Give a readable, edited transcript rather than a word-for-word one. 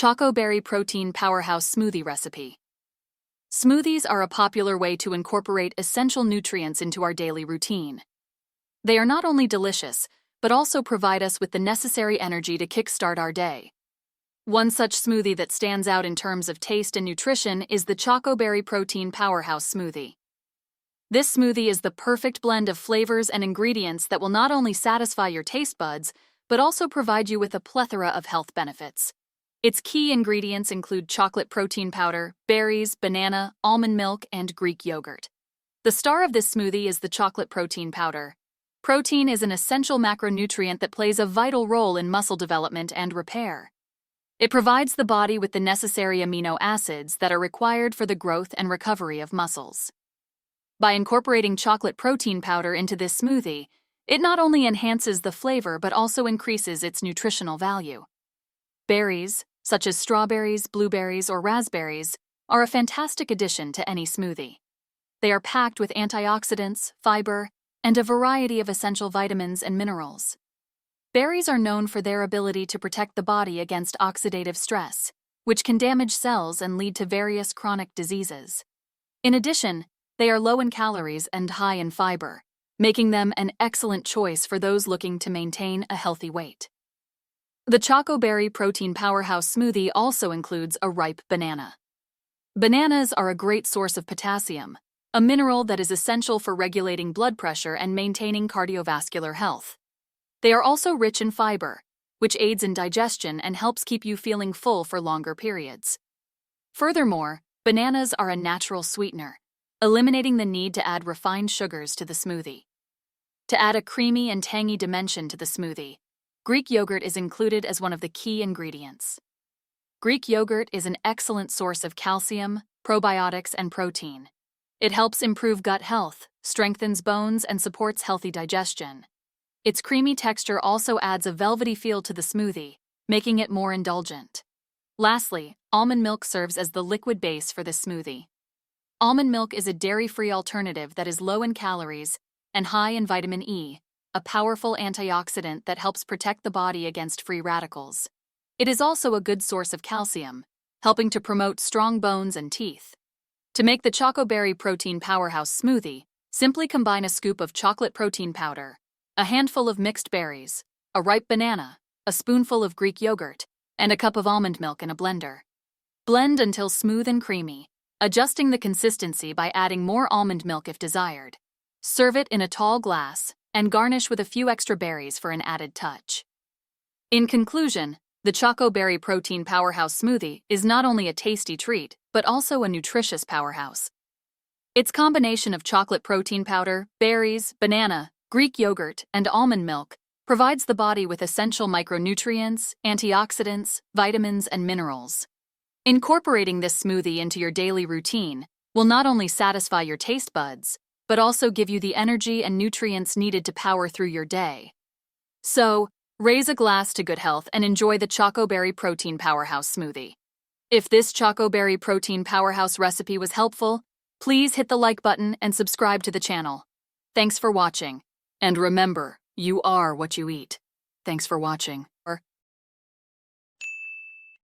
Choco Berry Protein Powerhouse Smoothie Recipe. Smoothies are a popular way to incorporate essential nutrients into our daily routine. They are not only delicious, but also provide us with the necessary energy to kickstart our day. One such smoothie that stands out in terms of taste and nutrition is the Choco Berry Protein Powerhouse Smoothie. This smoothie is the perfect blend of flavors and ingredients that will not only satisfy your taste buds, but also provide you with a plethora of health benefits. Its key ingredients include chocolate protein powder, berries, banana, almond milk, and Greek yogurt. The star of this smoothie is the chocolate protein powder. Protein is an essential macronutrient that plays a vital role in muscle development and repair. It provides the body with the necessary amino acids that are required for the growth and recovery of muscles. By incorporating chocolate protein powder into this smoothie, it not only enhances the flavor but also increases its nutritional value. Berries, such as strawberries, blueberries, or raspberries, are a fantastic addition to any smoothie. They are packed with antioxidants, fiber, and a variety of essential vitamins and minerals. Berries are known for their ability to protect the body against oxidative stress, which can damage cells and lead to various chronic diseases. In addition, they are low in calories and high in fiber, making them an excellent choice for those looking to maintain a healthy weight. The Choco Berry Protein Powerhouse Smoothie also includes a ripe banana. Bananas are a great source of potassium, a mineral that is essential for regulating blood pressure and maintaining cardiovascular health. They are also rich in fiber, which aids in digestion and helps keep you feeling full for longer periods. Furthermore, bananas are a natural sweetener, eliminating the need to add refined sugars to the smoothie. To add a creamy and tangy dimension to the smoothie, Greek yogurt is included as one of the key ingredients. Greek yogurt is an excellent source of calcium, probiotics, and protein. It helps improve gut health, strengthens bones, and supports healthy digestion. Its creamy texture also adds a velvety feel to the smoothie, making it more indulgent. Lastly, almond milk serves as the liquid base for this smoothie. Almond milk is a dairy-free alternative that is low in calories and high in vitamin E, a powerful antioxidant that helps protect the body against free radicals. It is also a good source of calcium, helping to promote strong bones and teeth. To make the Choco Berry Protein Powerhouse Smoothie, simply combine a scoop of chocolate protein powder, a handful of mixed berries, a ripe banana, a spoonful of Greek yogurt, and a cup of almond milk in a blender. Blend until smooth and creamy, adjusting the consistency by adding more almond milk if desired. Serve it in a tall glass, and garnish with a few extra berries for an added touch. In conclusion, the Choco Berry Protein Powerhouse Smoothie is not only a tasty treat, but also a nutritious powerhouse. Its combination of chocolate protein powder, berries, banana, Greek yogurt, and almond milk provides the body with essential micronutrients, antioxidants, vitamins, and minerals. Incorporating this smoothie into your daily routine will not only satisfy your taste buds, but also give you the energy and nutrients needed to power through your day. So, raise a glass to good health and enjoy the Choco Berry Protein Powerhouse Smoothie. If this Choco Berry Protein Powerhouse recipe was helpful, please hit the like button and subscribe to the channel. Thanks for watching. And remember, you are what you eat. Thanks for watching.